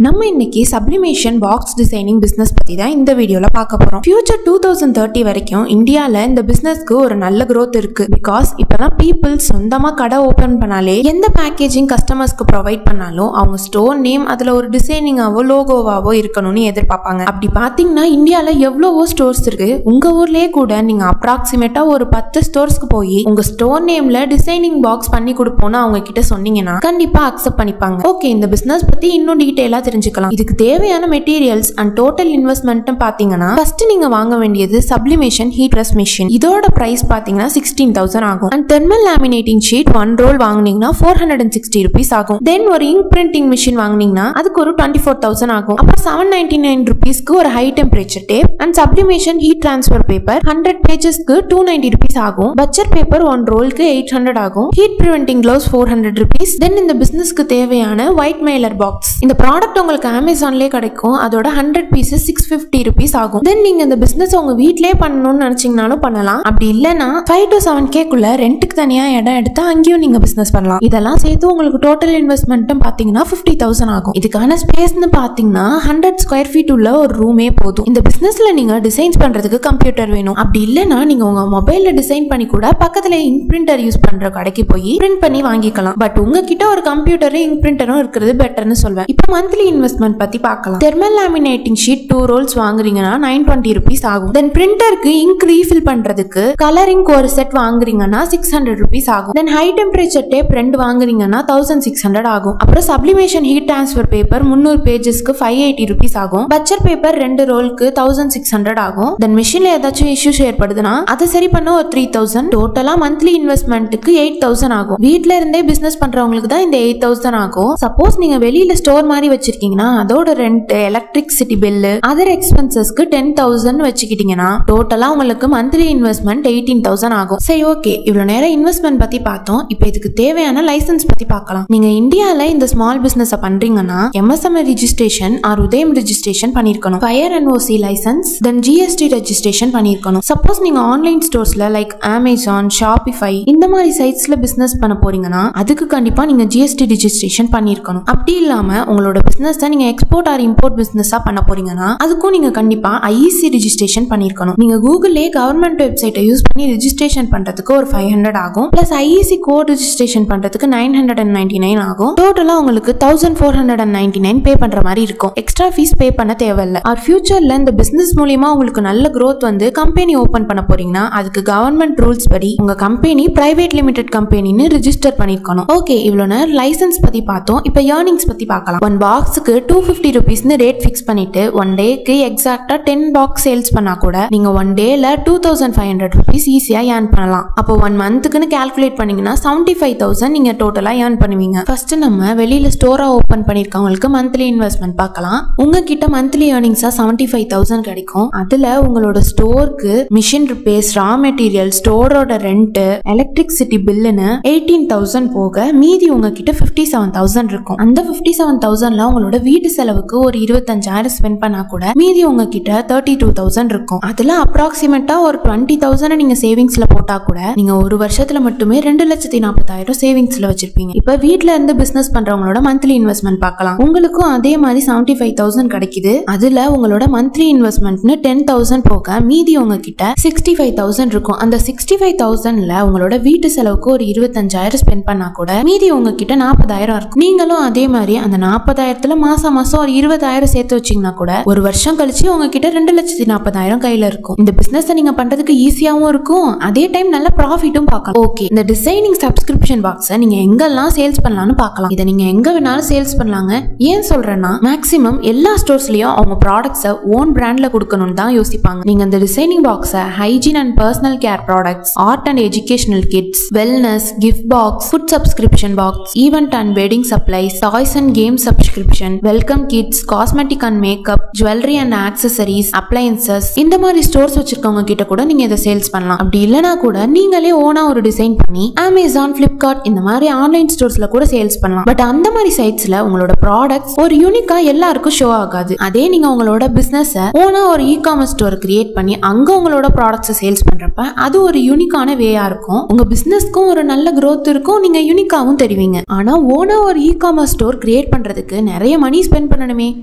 நம்ம இன்னைக்கு sublimation box designing business பத்தி தான் இந்த வீடியோல பார்க்க போறோம். ஃபியூச்சர் 2030 வரைக்கும் இந்தியால இந்த பிசினஸ்க்கு ஒரு நல்ல growth இருக்கு. பிகாஸ் இப்பதான் பீப்புள் சொந்தமா கடை ஓபன் பண்ணாலே எந்த பேக்கேஜிங் கஸ்டமர்ஸ்க்கு ப்ரொவைட் பண்ணாலும் அவங்க ஸ்டோர் நேம் அதுல ஒரு டிசைனிங்காவோ லோகோவாவோ இருக்கணும்னு எதிர்பார்ப்பாங்க. அப்படி பாத்தீங்கன்னா இந்தியால எவ்வளவோ ஸ்டோர்ஸ் இருக்கு. உங்க ஊர்லயே கூட நீங்க அப்ராக்சிமேட்டா ஒரு 10 ஸ்டோர்ஸ்க்கு போய் உங்க ஸ்டோர் நேம்ல டிசைனிங் பாக்ஸ் பண்ணி கொடுப்போம்னு அவங்க கிட்ட சொன்னீங்கன்னா கண்டிப்பா அக்செப்ட் பண்ணிப்பாங்க. ஓகே, இந்த பிசினஸ் பத்தி இன்னும் டீடைலா தெரிஞ்சுக்கலாம். இதுக்கு தேவையான மெட்டீரியல்ஸ் அண்ட் டோட்டல் இன்வெஸ்ட்மெண்ட் பாத்தீங்கன்னா ஃபர்ஸ்ட் நீங்க வாங்க வேண்டியது சப்ளிமேஷன் ஹீட் பிரஸ் மிஷின். இதோட பிரைஸ் பாத்தீங்கன்னா 16,000 ஆகும். And thermal laminating sheet 1 roll வாங்குனீங்கன்னா 460 rupees ஆகும். தென் ஒரு இங்க் பிரிண்டிங் மிஷின் வாங்குனீங்கன்னா அதுக்கு ஒரு 24,000 ஆகும். அப்புறம் 799 rupeesக்கு ஒரு high temperature tape and sublimation heat transfer paper 100 pagesக்கு 290 rupees ஆகும். பட்ஜெட் பேப்பர் 1 ரோலுக்கு 800 ஆகும். Heat preventing gloves 400 rupees. Then இந்த பிசினஸ்க்கு தேவையான ஒயிட் மெயிலர் பாக்ஸ். இந்த ப்ராடக்ட் உங்களுக்கு அமேசான்லயே கிடைக்கும். அதோட 100 pieces 650 rupees ஆகும். தென் நீங்க இந்த பிசினஸ் உங்க வீட்லயே பண்ணணும்னு நினைச்சீங்கனாலும் பண்ணலாம். அப்படி இல்லனா 5 to 7K குள்ள ரெண்டுக்கு தனியா இடம் எடுத்து அங்கேயும் நீங்க பிசினஸ் பண்ணலாம். இதெல்லாம் சேர்த்து உங்களுக்கு டோட்டல் இன்வெஸ்ட்மெண்ட்டும் பாத்தீங்கன்னா 50,000 ஆகும். இதுக்கான ஸ்பேஸ்னு பாத்தீங்கன்னா 100 square feet உள்ள ஒரு ரூமே போதும். இந்த பிசினஸ்ல நீங்க டிசைன்ஸ் பண்றதுக்கு கம்ப்யூட்டர் வேணும். அப்படி இல்லனா நீங்க உங்க மொபைல்ல டிசைன் பண்ணி கூட பக்கத்துல இங்க் பிரிண்டர் யூஸ் பண்ற கடைக்கு போய் பிரிண்ட் பண்ணி வாங்கிக்கலாம். பட் உங்ககிட்ட ஒரு கம்ப்யூட்டரும் இங்க் பிரிண்டரும் இருக்கிறது பெட்டர்னு சொல்வேன். இப்போ மந்த்லி இன்வெஸ்ட்மெண்ட் பத்தி பார்க்கலாம். தெர்மல் லேமினேட்டிங் ஷீட் 2 ரோல்ஸ் வாங்குறீங்கன்னா 920 rupees ஆகும். தென் பிரிண்டருக்கு இங்க் ரீஃபில் பண்றதுக்கு கலர் இங்க் ஒரு செட் வாங்குறீங்கன்னா 600 rupees ஆகும். தென் ஹை டெம்பரேச்சர் டேப் 2 வாங்குறீங்கன்னா 1600 ஆகும். அப்புறம் sublimation heat transfer paper 300 pagesக்கு 580 rupees ஆகும். பட்ஜெட் பேப்பர் 2 ரோலுக்கு 1600 ஆகும். தென் மிஷின்ல ஏதாச்சும் இஷ்யூஸ் ஏற்படுதுன்னா அதை சரி பண்ண ஒரு 3000. டோட்டலா மந்த்லி இன்வெஸ்ட்மெண்ட்டுக்கு 8000 ஆகும். வீட்ல இருந்தே பிசினஸ் பண்றவங்களுக்கு தான் இந்த 8000 ஆகும். சப்போஸ் நீங்க வெளியில ஸ்டோர் மாதிரி வச்சிருக்கீங்கன்னா அதோட ரெண்ட், எலக்ட்ரிசிட்டி பில், அதர் எக்ஸ்பென்சஸ்க்கு 10,000 வச்சுக்கிட்டீங்கன்னா டோட்டலா உங்களுக்கு மந்த்லி இன்வெஸ்ட்மெண்ட் 18,000 ஆகும். சரி, ஓகே, இவ்வளவு நேரம் இன்வெஸ்ட்மெண்ட் பத்தி பார்த்தோம். இப்போ இதுக்கு தேவையான லைசன்ஸ் பத்தி பார்க்கலாம். நீங்க இந்தியால இந்த ஸ்மால் பிசினஸ் பண்றீங்கன்னா MSME ரெஜிஸ்ட்ரேஷன் ஆர் உதயம் ரெஜிஸ்ட்ரேஷன் பண்ணிருக்கணும். ஃபயர் NOC லைசன்ஸ், தென் GST ரெஜிஸ்ட்ரேஷன் பண்ணிருக்கணும். சப்போஸ் நீங்க ஆன்லைன் ஸ்டோர்ஸ்ல லைக் அமேசான், ஷாப்பிஃபை இந்த மாதிரி சைட்ஸ்ல பிசினஸ் பண்ண போறீங்கன்னா அதுக்கு கண்டிப்பா நீங்க GST ரெஜிஸ்ட்ரேஷன் பண்ணிருக்கணும். அப்படி இல்லாம உங்களோட பிசினஸ் நீங்க எக்ஸ்போர்ட் ஆர் இம்போர்ட் பிசினஸா பண்ண போறீங்கன்னா அதுக்கும் நீங்க கண்டிப்பா IEC ரெஜிஸ்ட்ரேஷன் பண்ணிருக்கணும். நீங்க கூகுள்லயே கவர்மெண்ட் வெப்சைட்டை யூஸ் பண்ணி ரெஜிஸ்ட்ரேஷன் பண்றதுக்கு ஒரு 500 ஆகும். பிளஸ் IEC கோட் ரெஜிஸ்ட்ரேஷன் பண்றதுக்கு 999 ஆகும். டோட்டலா உங்களுக்கு 1499 பே பண்ற மாதிரி இருக்கும். எக்ஸ்ட்ரா ஃபீஸ் பே பண்ண தேவையில்ல. ஆர் ஃபியூச்சர்ல இந்த பிசினஸ் மூலமா உங்களுக்கு நல்ல growth வந்து கம்பெனி ஓபன் பண்ண போறீங்கன்னா அதுக்கு கவர்மெண்ட் ரூல்ஸ் படி உங்க கம்பெனி பிரைவேட் லிமிடெட் கம்பெனின்னு ரெஜிஸ்டர் பண்ணிருக்கணும். ஓகே, இவ்வளவு நேரம் லைசன்ஸ் பத்தி பார்த்தோம். இப்போ ஏர்னிங்ஸ் பத்தி பார்க்கலாம். 1 பாக்ஸுக்கு 250 rupeesனு ரேட் ஃபிக்ஸ் பண்ணிட்டு 1 டேக்கு எக்ஸாக்ட்டா 10 பாக்ஸ் சேல்ஸ் பண்ணா கூட நீங்க 1 டேல 2500 rupees ஈஸியா ஏர்ன் பண்ணலாம். அப்போ 1 மந்த்துக்குன்னு கால்குலேட் பண்ணீங்கன்னா 75,000 நீங்க டோட்டலா ஏர்ன் பண்ணுவீங்க. ஃபர்ஸ்ட் நம்ம வெளியில ஸ்டோரா ஓபன் பண்ணிருக்கவங்களுக்கு மந்த்லி இன்வெஸ்ட்மெண்ட் பார்க்கலாம். உங்ககிட்ட மந்த்லி ஏர்னிங்ஸா 75,000 கிடைக்கும். அதுல உங்களோட ஸ்டோருக்கு மிஷின் ரிப்பேர்ஸ், ரா மெட்டீரியல், ஸ்டோரோட ரெண்ட், எலக்ட்ரிசிட்டி பில்லுன்னு 18,000 போக மீதி உங்ககிட்ட 57,000 இருக்கும். அந்த 57,000ல உங்களோட வீட்டு செலவுக்கு ஒரு 25,000 ஸ்பெண்ட் பண்ணா கூட மீதி உங்ககிட்ட 32,000 இருக்கும். அதுல அப்ராக்சிமேட்டா ஒரு 20,000 நீங்க சேவிங்ஸ்ல போட்டா கூட நீங்க ஒரு வருஷத்துல மட்டுமே 2,40,000 சேவிங்ஸ்ல வச்சிருப்பீங்க. இப்ப வீட்ல இருந்து பிசினஸ் பண்றவங்களோட மந்த்லி இன்வெஸ்ட்மெண்ட் பார்க்கலாம். உங்களுக்கும் அதே மாதிரி 75,000 கிடைக்குது. அதுல உங்களோட மந்த்லி இன்வெஸ்ட்மெண்ட்னு 10,000 போக மீதி உங்ககிட்ட 65,000 இருக்கும். அந்த 65,000ல உங்களோட வீட்டு செலவுக்கு ஒரு 25,000 ஸ்பெண்ட் பண்ணா கூட மீதி உங்ககிட்ட 40,000 இருக்கும். நீங்களும் அதே மாதிரி அந்த 40,000ல மாசம் ஒரு 20,000 சேர்த்து வச்சீங்கன்னா கூட ஒரு வருஷம் கழிச்சு உங்ககிட்ட 2,40,000 கையில இருக்கும். இந்த பிசினஸ் நீங்க பண்றதுக்கு ஈஸியாவும் இருக்கும், அதே டைம் நல்ல ப்ராஃபிட்டும் பார்க்கலாம். ஓகே, இந்த டிசைனிங் சப்ஸ்கிரிப்ஷன் பாக்ஸை நீங்க எங்கெல்லாம் சேல்ஸ் பண்ணலாம்னு பார்க்கலாம். இதை நீங்க எங்க வேணாலும் சேல்ஸ் பண்ணலாங்க. ஏன் சொல்றேன்னா மேக்ஸிமம் எல்லா ஸ்டோர்ஸ்லயும் அவங்க ப்ராடக்ட்ஸை ஓன் பிராண்ட்ல கொடுக்கணும்னு தான் யோசிப்பாங்க. நீங்க இந்த டிசைனிங் பாக்ஸை hygiene and personal care products, art and educational kids, wellness, gift box, food subscription box, event and wedding supplies, toys and game subscription, welcome kids, cosmetic and makeup, jewellery and accessories, appliances இந்த மாதிரி stores வச்சிருக்கவங்க கிட்ட கூட நீங்க இதை sales பண்ணலாம். அப்படி இல்லனா கூட நீங்களே ஓனா ஒரு டிசைன் பண்ணி அமேசான், பிளிப்கார்ட் இந்த மாதிரி ஆன்லைன் ஸ்டோர்ஸ்ல கூட சேல்ஸ் பண்ணலாம். பட் அந்த மாதிரி சைட்ஸ்ல உங்களோட ப்ராடக்ட்ஸ் ஒரு யூனிக்கா எல்லாருக்கும் ஷோ ஆகாது. அதே நீங்க உங்களோட பிசினஸ் ஓனா ஒரு இ-காமர்ஸ் ஸ்டோர் கிரியேட் பண்ணி அங்க உங்களோட ப்ராடக்ட்ஸை சேல்ஸ் பண்றப்ப அது ஒரு யூனிக்கான வேயா இருக்கும். உங்க பிசினஸ்க்கும் ஒரு நல்ல growth இருக்கும், நீங்க யூனிக்காவும் தெரிவிங்க. ஆனா ஓனா ஒரு இ-காமர்ஸ் ஸ்டோர் கிரியேட் பண்றதுக்கு நிறைய நிறைய மணி ஸ்பெண்ட் பண்ணணுமே,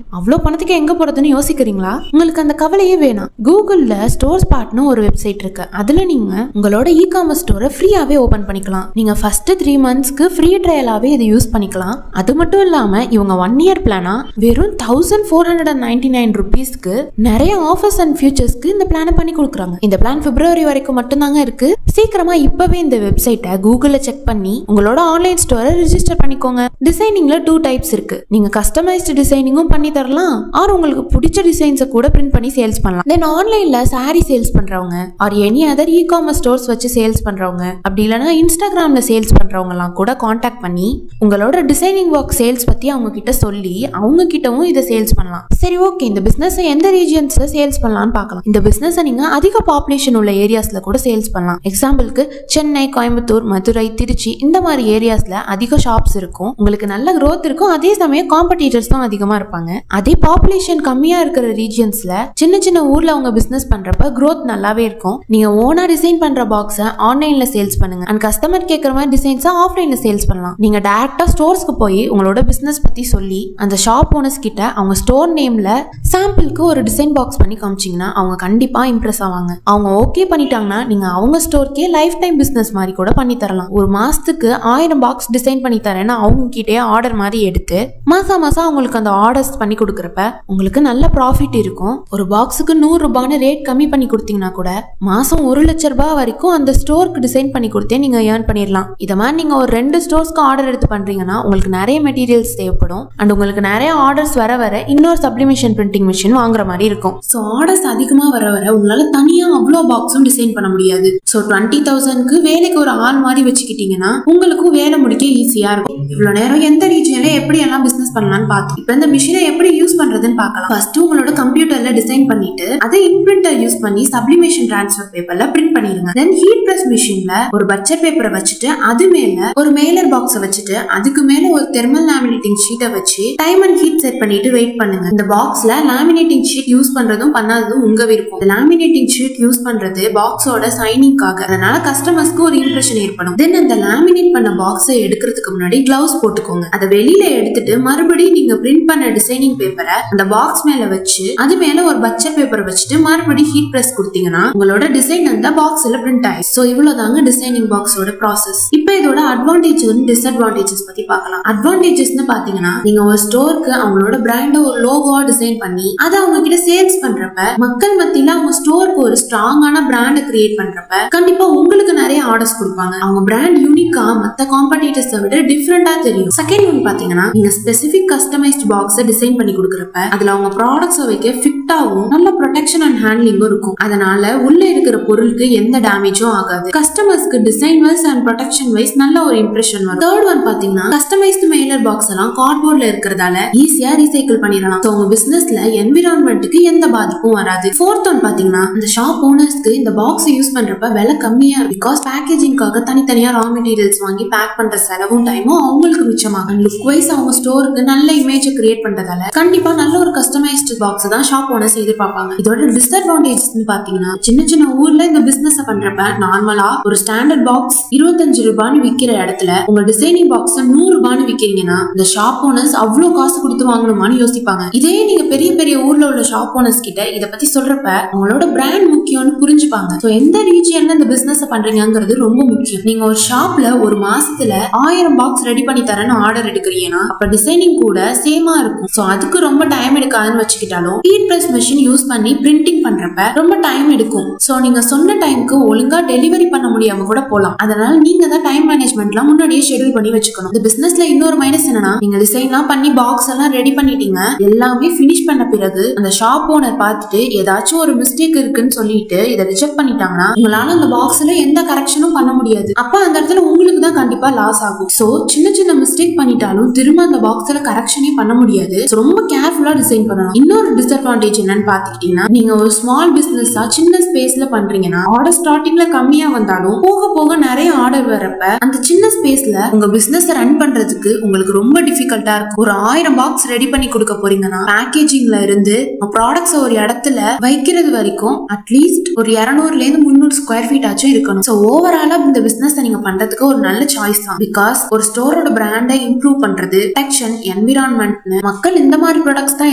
அவ்வளோ பணத்துக்கு எங்க போறதுன்னு யோசிக்கிறீங்களா? உங்களுக்கு அந்த கவலையே வேணாம். கூகுள்ல ஸ்டோர்ஸ் பார்ட்னு ஒரு வெப்சைட் இருக்கு. அதுல நீங்க உங்களோட இ-காமர்ஸ் ஸ்டோரை ஃப்ரீயாவே ஓபன் பண்ணிக்கலாம். நீங்க ஃபர்ஸ்ட் 3 monthsக்கு ஃப்ரீ ட்ரையலாவே இதை யூஸ் பண்ணிக்கலாம். அது மட்டும் இல்லாம இவங்க 1 year பிளானா வெறும் 1499 rupeesக்கு நிறைய ஆஃபர்ஸ் அண்ட் ஃபியூச்சர்ஸ்க்கு இந்த பிளானை பண்ணி கொடுக்குறாங்க. இந்த பிளான் பிப்ரவரி வரைக்கும் மட்டும்தாங்க இருக்கு. சீக்கிரமா இப்பவே இந்த வெப்சைட்டை கூகுள்ல செக் பண்ணி உங்களோட ஆன்லைன் ஸ்டோரை ரிஜிஸ்டர் பண்ணிக்கோங்க. டிசைனிங்ல 2 டைப்ஸ் இருக்கு. நீங்க கஸ்டமைஸ்டு டிசைனிங்கும் பண்ணி தரலாம், ஆர் உங்களுக்கு பிடிச்ச டிசைன்ஸை கூட பிரிண்ட் பண்ணி சேல்ஸ் பண்ணலாம். தென் ஆன்லைன்ல சாரி சேல்ஸ் பண்றவங்க or any other e-commerce stores வச்சு சேல்ஸ் பண்றவங்க, அப்படி இல்லைன்னா இன்ஸ்டாகிராம்ல சேல்ஸ் பண்றவங்க எல்லாம் கூட கான்டாக்ட் பண்ணி உங்களோட டிசைனிங் ஒர்க் சேல்ஸ் பத்தி அவங்க கிட்ட சொல்லி அவங்க கிட்டவும் இதை சேல்ஸ் பண்ணலாம். சரி, ஓகே, இந்த பிசினஸ் எந்த ரீஜியன்ஸ்ல சேல்ஸ் பண்ணலாம்னு பார்க்கலாம். இந்த பிசினஸ் நீங்க அதிக பாப்புலேஷன் உள்ள ஏரியாஸ்ல கூட சேல்ஸ் பண்ணலாம். எக்ஸாம்பிளுக்கு சென்னை, கோயம்புத்தூர், மதுரை, திருச்சி இந்த மாதிரி ஏரியாஸ்ல அதிக ஷாப்ஸ் இருக்கும். உங்களுக்கு நல்ல growth இருக்கும். அதே சமயம் காம்படிட்டர்ஸ் தான் அதிகமா இருப்பாங்க. அதே பாப்புலேஷன் கம்மியா இருக்கிற ரீஜியன்ஸ்ல சின்ன சின்ன ஊர்ல அவங்க பிசினஸ் பண்றப்ப growth நல்லாவே இருக்கும். நீங்க ஓனா டிசைன் பண்ற பாக்ஸை ஆன்லைன்ல சேல்ஸ் பண்ணுங்க அண்ட் கஸ்டமர் கேட்கற மாதிரி டிசைன்ஸை ஆஃப்லைன்ல சேல்ஸ் பண்ணலாம். நீங்க டைரக்டா ஸ்டோர்ஸ்க்கு போய் உங்களோட பிசினஸ் பத்தி சொல்லி அந்த ஷாப் ஓனர்ஸ் கிட்ட அவங்க ஸ்டோர் நேம்ல சாம்பிளுக்கு ஒரு டிசைன் பாக்ஸ் பண்ணி காமிச்சீங்கன்னா அவங்க கண்டிப்பா இம்ப்ரெஸ் ஆவாங்க. அவங்க ஓகே பண்ணிட்டாங்கன்னா நீங்க அவங்க ஸ்டோர்க்கே லைஃப் டைம் பிசினஸ் மாதிரி கூட பண்ணி தரலாம். ஒரு மாசத்துக்கு 1000 பாக்ஸ் டிசைன் பண்ணி தரேன்னு அவங்க கிட்டே ஆர்டர் மாதிரி எடுத்து மாசம் மாசம் அவங்களுக்கு அந்த ஆர்டர்ஸ் பண்ணி கொடுக்கறப்ப உங்களுக்கு நல்ல ப்ராஃபிட் இருக்கும். ஒரு பாக்ஸுக்கு 100 ரூபான்னு ரேட் கம்மி பண்ணி கொடுத்தீங்கன்னா கூட மாசம் 1 லட்சம் ரூபாய் வரைக்கும் அந்த ஸ்டோருக்கு டிசைன் பண்ணி கொடுத்தே நீங்க ஏர்ன் பண்ணிடலாம். இத மாதிரி நீங்க ஒரு 2 ஸ்டோர்ஸ்க்கு ஆர்டர் எடுத்து பண்றீங்கன்னா உங்களுக்கு நிறைய மெட்டீரியல்ஸ் தேவைப்படும் அண்ட் உங்களுக்கு நிறைய ஆர்டர்ஸ் வர வர இன்னொரு சப்ளிமேஷன் பிரிண்டிங் மிஷின் வாங்குற மாதிரி இருக்கும். ஸோ ஆர்டர்ஸ் அதிகமா வர வர உங்களால தனியா அவ்வளோ பாக்ஸும் டிசைன் பண்ண முடியாது. ஸோ 20,000க்கு வேலைக்கு ஒரு ஆள் மாதிரி வச்சுக்கிட்டீங்கன்னா உங்களுக்கும் வேலை முடிக்க ஈஸியா இருக்கும். இவ்வளவு நேரம் எந்த ரீஜியன்ல எப்படி எல்லாம் பிசினஸ் பண்ணலாம்னு பார்த்தோம். இப்போ இந்த மிஷினை எப்படி யூஸ் பண்றதுன்னு பார்க்கலாம். ஃபர்ஸ்ட் உங்களோட கம்ப்யூட்டர்ல டிசைன் பண்ணிட்டு அதை இம்பிரிண்டர் யூஸ் பண்ணி சப்ளிமேஷன் டிரான்ஸ்ஃபர் பேப்பர்ல பிரிண்ட் பண்ணிருங்க. தென் ஹீட் பிரஸ் மிஷின்ல ஒரு பட்ஜெட் பேப்பரை வச்சுட்டு அது மேல ஒரு மெயிலர் பாக்ஸை வச்சுட்டு அதுக்கு மேல ஒரு தெர்மல் லேமினேட்டிங் ஷீட்டை வச்சு டைம் அண்ட் ஹீட் செட் பண்ணிட்டு வெயிட் பண்ணுங்க. இந்த பாக்ஸ்ல லேமினேட்டிங் ஷீட் யூஸ் பண்றதும் பண்ணாததும் உங்க விருப்பம். லேமினேட்டிங் ஷீட் யூஸ் பண்றது பாக்ஸோட சைனிங்காக, அதனால கஸ்டமர்ஸ்க்கு ஒரு இம்ப்ரெஷன் ஏற்படும். தென் அந்த லேமினேட் பண்ண பாக்ஸை எடுக்கிறதுக்கு முன்னாடி கிளவுஸ் போட்டுக்கோங்க. அதை வெளியில எடுத்துட்டு மறுபடியும் நீங்க பிரிண்ட் பண்ண டிசைனிங் பேப்பரை அந்த பாக்ஸ் மேல வச்சு அது மேல ஒரு பட்ஜெட் பேப்பரை வச்சுட்டு மறுபடியும் ஹீட் பிரஸ் கொடுத்தீங்கன்னா உங்களோட டிசைன் அந்த பாக்ஸ்ல பிரிண்ட் ஆயிடும். சோ இவ்வளவுதாங்க டிசைனிங் பாக்ஸோட ப்ராசஸ். இப்போ இதோட அட்வான்டேஜ் அண்ட் டிஸ்அட்வான்டேஜஸ் பத்தி பார்க்கலாம். அட்வான்டேஜஸ்னு பாத்தீங்கன்னா நீங்க ஒரு ஸ்டோருக்கு அவங்களோட பிராண்ட ஒரு லோகோவா டிசைன் பண்ணி அதை அவங்க கிட்ட சேல்ஸ் பண்றப்ப மக்கள் மத்தியில அவங்க ஸ்டோருக்கு ஒரு ஸ்ட்ராங்கான பிராண்ட கிரியேட் பண்றப்ப கண்டிப்பா உங்களுக்கு நிறைய ஆர்டர்ஸ் கொடுப்பாங்க. அவங்க பிராண்ட் யூனிக்கா மத்த காம்படிட்டர்ஸை விட டிஃபரெண்டா தெரியும். செகண்ட் ஒன் பாத்தீங்கன்னா நீங்க ஸ்பெசிபிக் கஸ்டமைஸ்ட் பாக்ஸை டிசைன் பண்ணி கொடுக்கறப்ப அதுல அவங்க ப்ராடக்ட்ஸை வைக்க ஃபிட்டாவும் நல்ல ப்ரொடெக்ஷன் அண்ட் ஹேண்ட்லிங்கும் இருக்கும். அதனால உள்ள இருக்கிற பொருளுக்கு எந்த டேமேஜும் ஆகாது. கஸ்டமர்ஸ்க்கு design wise and protection wise நல்ல ஒரு இம்ப்ரெஷன் வரும். தேர்ட் ஒன் பாத்தீங்கன்னா கஸ்டமைஸ்ட் மெயிலர் பாக்ஸ் எல்லாம் கார்ட்போர்ட்ல இருக்கிறதால ஈஸியா ரீசைக்கிள் பண்ணிடலாம். உங்க பிசினஸ்ல என்விரான்மெண்ட்டுக்கு எந்த பாதிப்பும் வராது. ஃபோர்த் ஒன் பாத்தீங்கன்னா இந்த ஷாப் ஓனர்ஸ்க்கு இந்த பாக்ஸ் யூஸ் பண்றப்ப விலை கம்மியா இருக்கும். பிகாஸ் பேக்கேஜிங்காக தனித்தனியா ரா மெட்டீரியல்ஸ் வாங்கி பேக் பண்ற செலவும் டைமும் அவங்களுக்கு மிச்சமாகும். லுக் வைஸ் அவங்க ஸ்டோருக்கு நல்ல இமேஜ் கிரியேட் பண்றதால கண்டிப்பா நல்ல ஒரு கஸ்டமைஸ்டு பாக்ஸ் தான் ஷாப் ஓனர்ஸ் எதிர்பார்ப்பாங்க. இதோட டிஸ்அட்வான்டேஜ் பாத்தீங்கன்னா சின்ன சின்ன ஊர்ல இந்த பிசினஸ் பண்றப்ப நார்மலா ஒரு ஸ்டாண்டர்ட் பாக்ஸ் 25 ரூபான்னு விக்கிற இடத்துல உங்க டிசைனிங் பாக்ஸ் 100 ரூபான்னு விக்கிறீங்கன்னா இந்த ஷாப் ஓனர்ஸ் அவ்வளவு காசு கொடுத்து வாங்கணுமான்னு யோசிப்பாங்க. இதே நீங்க பெரிய பெரிய ஊர்ல உள்ள ஷாப் ஓனர்ஸ் கிட்ட இத பத்தி சொல்றப்ப அவங்களோட பிராண்ட் முக்கியம்னு புரிஞ்சுப்பாங்க. சோ எந்த ரீஜியன்ல இந்த பிசினஸ் பண்றீங்கிறது ரொம்ப முக்கியம். நீங்க ஒரு ஷாப்ல ஒரு மாசத்துல 1000 பாக்ஸ் ரெடி பண்ணி தரேன்னு ஆர்டர் எடுக்கிறீங்கன்னா அப்ப டிசைனிங் கூட சேமா இருக்கும். சோ அதுக்கு ரொம்ப டைம் எடுக்காதுன்னு வச்சுக்கிட்டாலும் ஹீட் பிரஸ் மெஷின் யூஸ் பண்ணி பிரிண்டிங் பண்றப்ப ரொம்ப டைம் எடுக்கும். சோ நீங்க சொன்ன டைமுக்கு ஒழுங்கா டெலிவரி பண்ண முடியாம கூட போலாம். அதனால நீங்க தான் டைம் மேனேஜ்மெண்ட்லாம் முன்னாடியே ஷெட்யூல் பண்ணி வச்சுக்கணும். இந்த பிசினஸ்ல இன்னொரு மைனஸ் என்னன்னா நீங்க டிசைன்லாம் பண்ணி பாக்ஸ் எல்லாம் ரெடி பண்ணிட்டீங்க, எல்லாமே பினிஷ் பண்ண பிறகு அந்த ஷாப் ஓனர் பார்த்துட்டு ஏதாச்சும் ஒரு மிஸ்டேக் இருக்குன்னு சொல்லிட்டு இதை ரிஜெக்ட் பண்ணிட்டாங்கன்னா உங்களால அந்த பாக்ஸ்ல எந்த கரெக்ஷனும் பண்ண முடியாது. அப்ப அந்த இடத்துல உங்களுக்கு தான் கண்டிப்பா லாஸ் ஆகும். சோ சின்ன சின்ன மிஸ்டேக் பண்ணிட்டாலும் திரும்ப அந்த பாக்ஸ்ல கரெக்ஷனே பண்ண முடியாது. ரொம்ப கேர்ஃபுல்லா டிசைன் பண்ணணும். இன்னொரு டிஸ்அட்வான்டேஜ் என்னன்னு பாத்துக்கிட்டீங்கன்னா நீங்க ஒரு ஸ்மால் பிசினஸா சின்ன ஸ்பேஸ்ல பண்றீங்கன்னா ஆர்டர் ஸ்டார்டிங்ல கம்மியா வந்தாலும் போக போக நிறைய ஆர்டர் வரப்ப அந்த சின்ன ஸ்பேஸ்ல உங்க பிசினஸ் ரன் பண்றதுக்கு உங்களுக்கு ரொம்ப டிஃபிகல்ட்டா இருக்கும். ஒரு 1000 பாக்ஸ் ரெடி பண்ணி கொடுக்க போறீங்கன்னா பேக்கேஜிங்ல இருந்து ப்ராடக்ட்ஸ் ஒரு இடத்துல வைக்கிறது வரைக்கும் அட்லீஸ்ட் ஒரு 200 ல இருந்து 300 ஸ்கொயர் ஃபீட் ஏதாச்சும் இருக்கணும். சோ ஓவராலா இந்த பிசினஸ் நீங்க பண்றதுக்கு ஒரு நல்ல சாய்ஸ் தான். பிகாஸ் ஒரு ஸ்டோரோட பிராண்டை இம்ப்ரூவ் பண்றது, ப்ரொடெக்ஷன், என்விரான்மெண்ட், மக்கள் இந்த மாதிரி ப்ராடக்ட்ஸ் தான்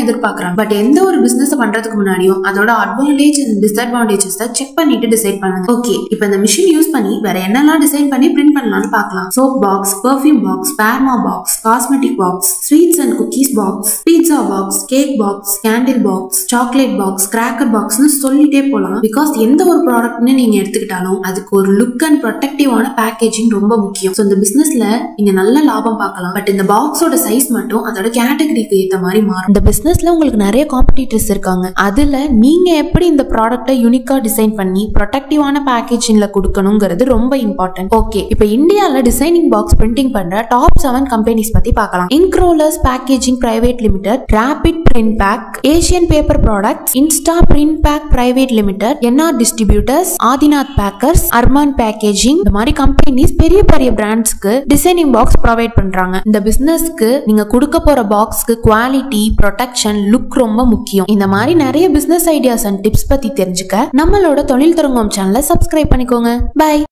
எதிர்பார்க்கறாங்க. பட் எந்த ஒரு பிசினஸ் பண்றதுக்கு முன்னாடியும் அதோட அட்வான்டேஜ் அண்ட் டிஸ்அட்வான்டேஜஸ் செக் பண்ணிட்டு டிசைட் பண்ணுங்க. ஓகே, இப்போ இந்த மிஷின் யூஸ் பண்ணி வேற என்னெல்லாம் டிசைன் பண்ணி பிரிண்ட் பண்ணலாம்னு பார்க்கலாம். சோப் பாக்ஸ், பெர்ஃப்யூம் பாக்ஸ், ஸ்பேர்மா box, cosmetic box, sweets and cookies box, pizza box, cake box, candle box, chocolate box, cracker பாக்ஸ்னு சொல்லிட்டே போலாம். பிகாஸ் எந்த ஒரு ப்ராடக்ட்னு நீங்க எடுத்துக்கிட்டாலும் அதுக்கு ஒரு லுக் அண்ட் ப்ரொடெக்டிவான பேக்கேஜிங் ரொம்ப முக்கியம். சோ இந்த பிசினஸ்ல நீங்க நல்ல லாபம் பார்க்கலாம். பட் இந்த பாக்ஸோட சைஸ் மட்டும் அதோட கேட்டகரிக்கு ஏத்த மாதிரி மாறும். இந்த பிசினஸ்ல உங்களுக்கு நிறைய காம்படிட்டர்ஸ் இருக்காங்க. அதுல நீங்க எப்படி இந்த ப்ராடக்ட்டை யூனிக்கா டிசைன் பண்ணி ப்ரொடெக்டிவான பேக்கேஜிங்ல கொடுக்கணுங்கிறது ரொம்ப இம்பார்ட்டன்ட். ஓகே, இப்போ இந்தியால டிசைனிங் பாக்ஸ் பிரிண்டிங் பண்ற டாப் 7 கம்பெனிஸ் பத்தி பார்க்கலாம். Ink rollers packaging private limited, rapid print pack, Asian paper products, insta print pack private limited, NR distributors, Adinath packers, Arman packaging. இந்த மாதிரி கம்பெனிஸ் பெரிய பெரிய பிராண்ட்ஸ்க்கு டிசைனிங் பாக்ஸ் ப்ரொவைட் பண்றாங்க. இந்த பிசினஸ்க்கு நீங்க கொடுக்க போற பாக்ஸ்க்கு குவாலிட்டி, ப்ரொடெக்ஷன், லுக் ரொம்ப முக்கியம். இந்த மாதிரி நிறைய பிசினஸ் ஐடியாஸ் அண்ட் டிப்ஸ் பத்தி தெரிஞ்சுக்க நம்மளோட தொழில் தொடங்குவோம் சேனலை சப்ஸ்கிரைப் பண்ணிக்கோங்க. பை.